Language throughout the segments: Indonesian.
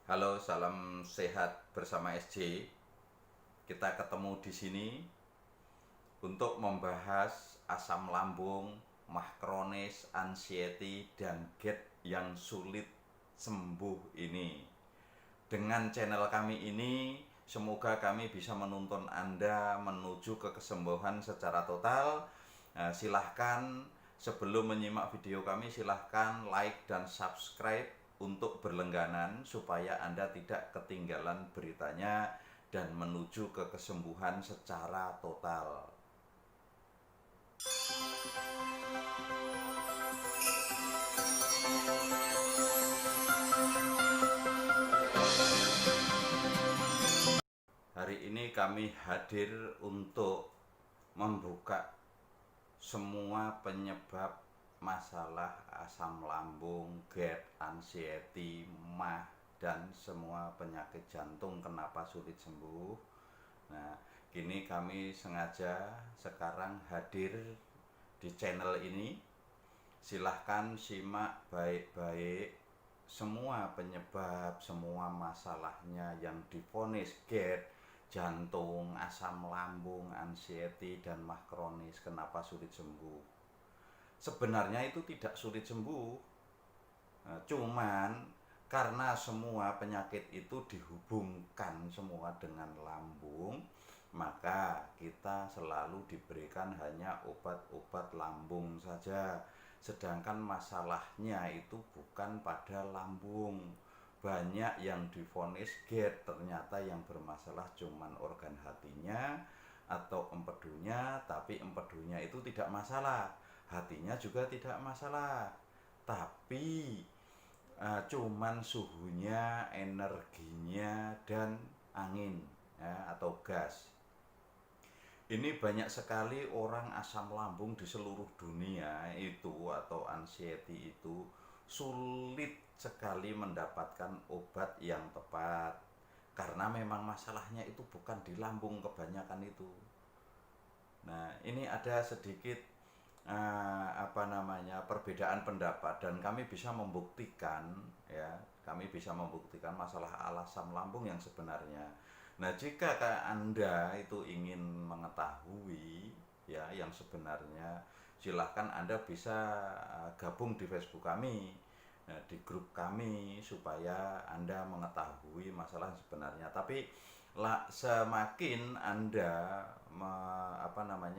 Halo, salam sehat bersama SJ. Kita ketemu di sini untuk membahas asam lambung, mah kronis, anxiety, dan GERD yang sulit sembuh ini. Dengan channel kami ini, semoga kami bisa menuntun Anda menuju ke kesembuhan secara total. Silahkan sebelum menyimak video kami, silahkan like dan subscribe untuk berlangganan supaya Anda tidak ketinggalan beritanya dan menuju ke kesembuhan secara total. Hari ini kami hadir untuk membuka semua penyebab masalah asam lambung, GERD, anxiety, MAH, dan semua penyakit jantung kenapa sulit sembuh. Nah, kini kami sengaja sekarang hadir di channel ini. Silahkan simak baik-baik semua penyebab, semua masalahnya yang divonis GERD, jantung, asam lambung, anxiety, dan mah kronis kenapa sulit sembuh. Sebenarnya itu tidak sulit sembuh, cuman karena semua penyakit itu dihubungkan semua dengan lambung, maka kita selalu diberikan hanya obat-obat lambung saja. Sedangkan masalahnya itu bukan pada lambung. Banyak yang divonis GERD, ternyata yang bermasalah cuman organ hatinya atau empedunya, tapi empedunya itu tidak masalah, hatinya juga tidak masalah, tapi cuman suhunya, energinya, dan angin ya, atau gas. Ini banyak sekali orang asam lambung di seluruh dunia itu atau anxiety itu sulit sekali mendapatkan obat yang tepat karena memang masalahnya itu bukan di lambung kebanyakan itu. Nah, ini ada sedikit perbedaan pendapat dan kami bisa membuktikan ya, kami bisa membuktikan masalah asam lambung yang sebenarnya. Nah, jika Anda itu ingin mengetahui ya yang sebenarnya, silahkan Anda bisa gabung di Facebook kami, di grup kami supaya Anda mengetahui masalah sebenarnya. Tapi semakin Anda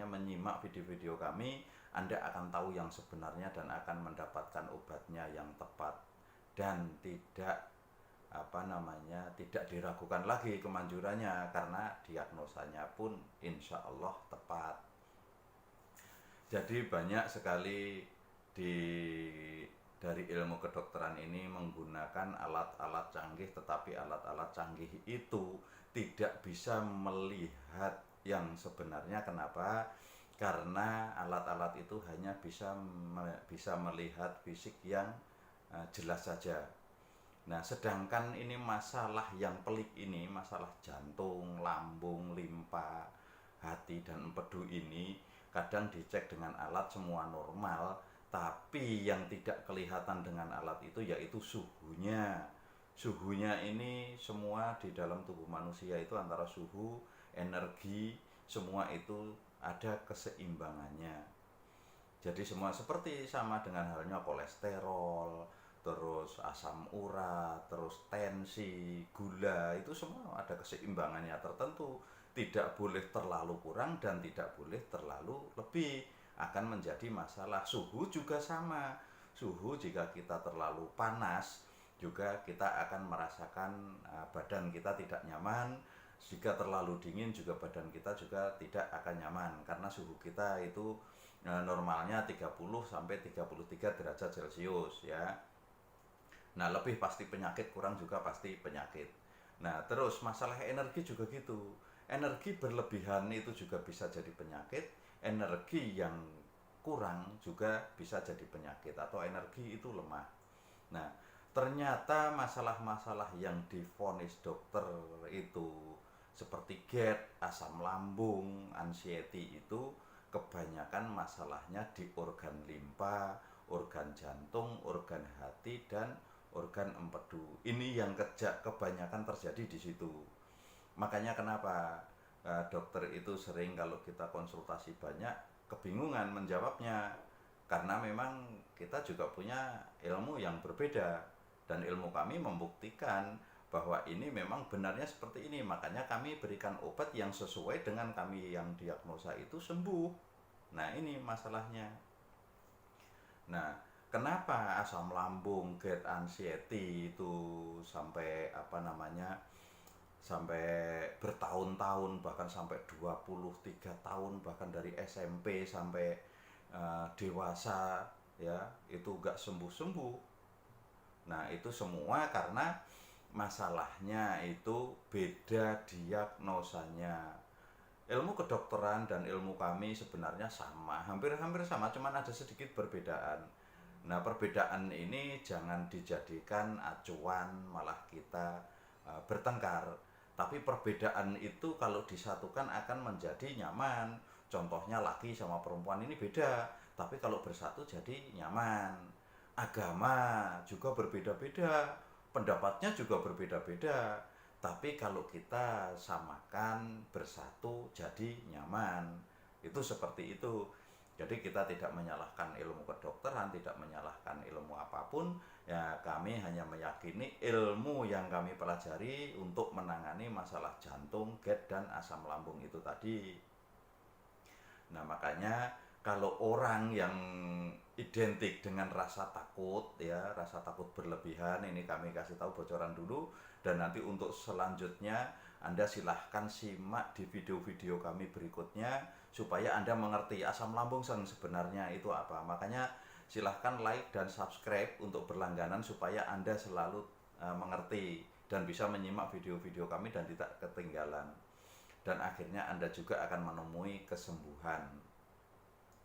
menyimak video-video kami, Anda akan tahu yang sebenarnya dan akan mendapatkan obatnya yang tepat dan tidak diragukan lagi kemanjurannya karena diagnosanya pun insya Allah tepat. Jadi banyak sekali dari ilmu kedokteran ini menggunakan alat-alat canggih, tetapi alat-alat canggih itu tidak bisa melihat yang sebenarnya. Kenapa? Karena alat-alat itu hanya bisa melihat fisik yang jelas saja. Nah, sedangkan ini masalah yang pelik ini, masalah jantung, lambung, limpa, hati, dan empedu ini kadang dicek dengan alat semua normal, tapi yang tidak kelihatan dengan alat itu yaitu suhunya. Suhunya ini semua di dalam tubuh manusia itu antara suhu, energi, semua itu ada keseimbangannya. Jadi semua seperti sama dengan halnya kolesterol, terus asam urat, terus tensi, gula, itu semua ada keseimbangannya tertentu. Tidak boleh terlalu kurang dan tidak boleh terlalu lebih, akan menjadi masalah. Suhu juga sama. Suhu jika kita terlalu panas, juga kita akan merasakan badan kita tidak nyaman. Jika terlalu dingin juga badan kita juga tidak akan nyaman karena suhu kita itu normalnya 30 sampai 33 derajat Celcius ya. Nah, lebih pasti penyakit, kurang juga pasti penyakit. Nah, terus masalah energi juga gitu. Energi berlebihan itu juga bisa jadi penyakit, energi yang kurang juga bisa jadi penyakit atau energi itu lemah. Nah, ternyata masalah-masalah yang divonis dokter itu seperti GERD, asam lambung, anxiety itu kebanyakan masalahnya di organ limpa, organ jantung, organ hati, dan organ empedu. Ini yang kebanyakan terjadi di situ. Makanya kenapa dokter itu sering kalau kita konsultasi banyak kebingungan menjawabnya, karena memang kita juga punya ilmu yang berbeda, dan ilmu kami membuktikan bahwa ini memang benarnya seperti ini. Makanya kami berikan obat yang sesuai dengan kami yang diagnosa itu sembuh. Nah, ini masalahnya. Nah, kenapa asam lambung, GERD, anxiety itu sampai sampai bertahun-tahun, bahkan sampai 23 tahun, bahkan dari SMP sampai dewasa ya, itu gak sembuh-sembuh. Nah, itu semua karena masalahnya itu beda diagnosanya. Ilmu kedokteran dan ilmu kami sebenarnya sama, hampir-hampir sama, cuman ada sedikit perbedaan. Nah, perbedaan ini jangan dijadikan acuan malah kita bertengkar. Tapi perbedaan itu kalau disatukan akan menjadi nyaman. Contohnya laki sama perempuan ini beda, tapi kalau bersatu jadi nyaman. Agama juga berbeda-beda, pendapatnya juga berbeda-beda, tapi kalau kita samakan, bersatu, jadi nyaman. Itu seperti itu. Jadi kita tidak menyalahkan ilmu kedokteran, tidak menyalahkan ilmu apapun. Ya, kami hanya meyakini ilmu yang kami pelajari untuk menangani masalah jantung, GERD, dan asam lambung itu tadi. Nah, makanya kalau orang yang identik dengan rasa takut ya, rasa takut berlebihan, ini kami kasih tahu bocoran dulu, dan nanti untuk selanjutnya Anda silahkan simak di video-video kami berikutnya supaya Anda mengerti asam lambung yang sebenarnya itu apa. Makanya silahkan like dan subscribe untuk berlangganan supaya Anda selalu mengerti dan bisa menyimak video-video kami dan tidak ketinggalan. Dan akhirnya Anda juga akan menemui kesembuhan.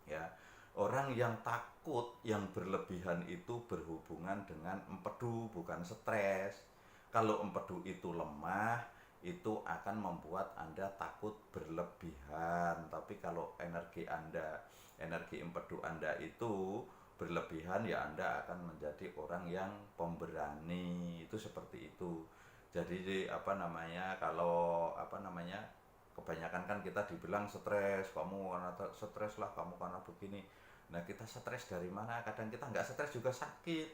Ya, orang yang takut yang berlebihan itu berhubungan dengan empedu, bukan stres. Kalau empedu itu lemah, itu akan membuat Anda takut berlebihan. Tapi kalau energi empedu Anda itu berlebihan, ya Anda akan menjadi orang yang pemberani. Itu seperti itu. Jadi kalau kebanyakan kan kita dibilang stres, kamu karena stres lah, kamu karena begini. Nah, kita stres dari mana? Kadang kita nggak stres juga sakit.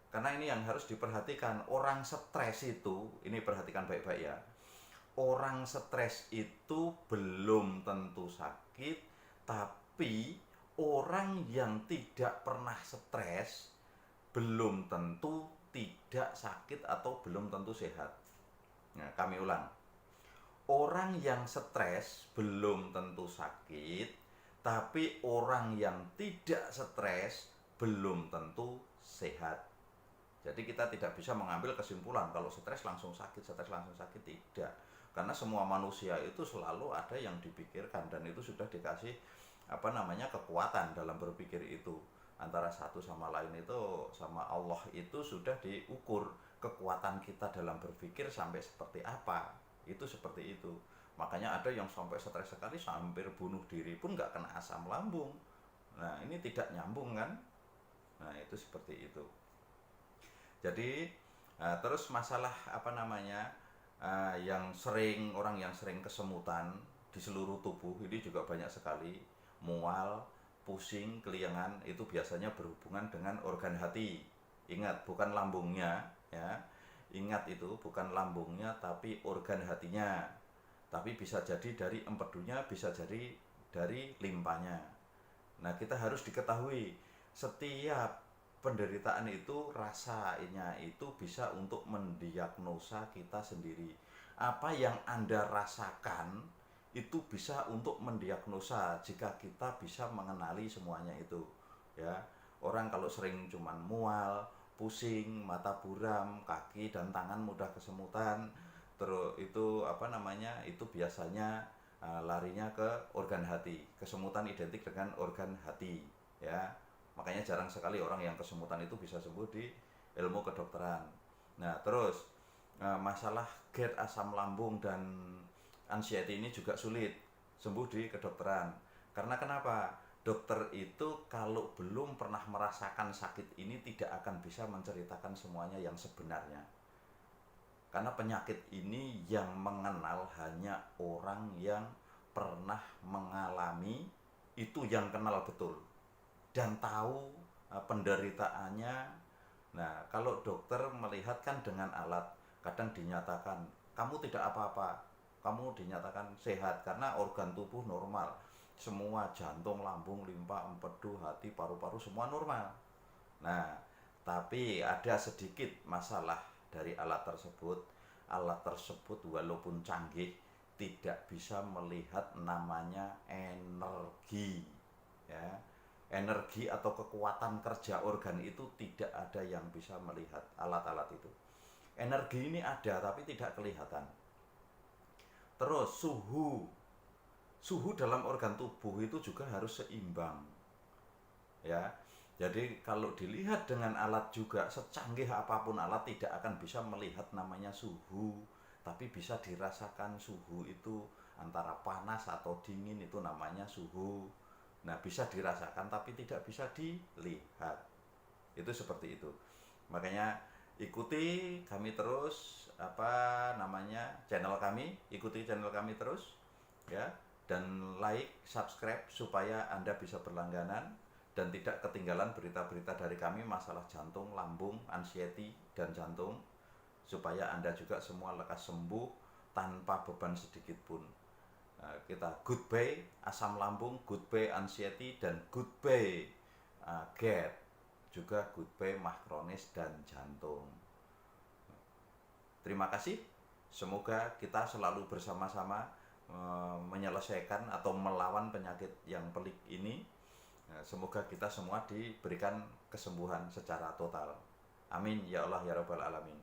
Karena ini yang harus diperhatikan. Orang stres itu, ini perhatikan baik-baik ya. Orang stres itu belum tentu sakit, tapi orang yang tidak pernah stres belum tentu tidak sakit atau belum tentu sehat. Nah, kami ulang. Orang yang stres belum tentu sakit, tapi orang yang tidak stres belum tentu sehat. Jadi kita tidak bisa mengambil kesimpulan kalau stres langsung sakit, tidak. Karena semua manusia itu selalu ada yang dipikirkan, dan itu sudah dikasih kekuatan dalam berpikir itu. Antara satu sama lain itu, sama Allah itu sudah diukur kekuatan kita dalam berpikir sampai seperti apa. Itu seperti itu. Makanya ada yang sampai stres sekali hampir bunuh diri pun nggak kena asam lambung. Nah, ini tidak nyambung kan. Nah, itu seperti itu. Jadi terus masalah orang yang sering kesemutan di seluruh tubuh ini juga banyak sekali. Mual, pusing, keliengan, itu biasanya berhubungan dengan organ hati. Ingat, bukan lambungnya ya. Ingat, itu bukan lambungnya tapi organ hatinya. Tapi bisa jadi dari empedunya, bisa jadi dari limpanya. Nah, kita harus diketahui setiap penderitaan itu rasanya itu bisa untuk mendiagnosa kita sendiri. Apa yang Anda rasakan itu bisa untuk mendiagnosa jika kita bisa mengenali semuanya itu ya. Orang kalau sering cuman mual, pusing, mata buram, kaki dan tangan mudah kesemutan, terus itu itu biasanya larinya ke organ hati. Kesemutan identik dengan organ hati ya. Makanya jarang sekali orang yang kesemutan itu bisa sembuh di ilmu kedokteran. Nah, terus masalah GERD, asam lambung, dan anxiety ini juga sulit sembuh di kedokteran. Karena kenapa? dokter itu kalau belum pernah merasakan sakit ini tidak akan bisa menceritakan semuanya yang sebenarnya. Karena penyakit ini yang mengenal hanya orang yang pernah mengalami, itu yang kenal betul dan tahu penderitaannya. Nah, kalau dokter melihat kan dengan alat, kadang dinyatakan kamu tidak apa-apa, kamu dinyatakan sehat karena organ tubuh normal, semua jantung, lambung, limpa, empedu, hati, paru-paru semua normal. Nah, tapi ada sedikit masalah dari alat tersebut. Alat tersebut walaupun canggih tidak bisa melihat namanya energi, ya. Energi atau kekuatan kerja organ itu tidak ada yang bisa melihat alat-alat itu. Energi ini ada tapi tidak kelihatan. Terus suhu dalam organ tubuh itu juga harus seimbang, ya. Jadi kalau dilihat dengan alat juga, secanggih apapun alat tidak akan bisa melihat namanya suhu, tapi bisa dirasakan suhu itu antara panas atau dingin, itu namanya suhu. Nah, bisa dirasakan tapi tidak bisa dilihat. Itu seperti itu. Makanya ikuti kami terus, channel kami, ikuti channel kami terus, ya, dan like, subscribe supaya Anda bisa berlangganan dan tidak ketinggalan berita-berita dari kami masalah jantung, lambung, anxiety, dan jantung, supaya Anda juga semua lekas sembuh tanpa beban sedikit pun. Kita goodbye asam lambung, goodbye anxiety, dan goodbye GERD, juga goodbye mah kronis dan jantung. Terima kasih, semoga kita selalu bersama-sama menyelesaikan atau melawan penyakit yang pelik ini. Semoga kita semua diberikan kesembuhan secara total. Amin ya Allah ya Rabbal Alamin.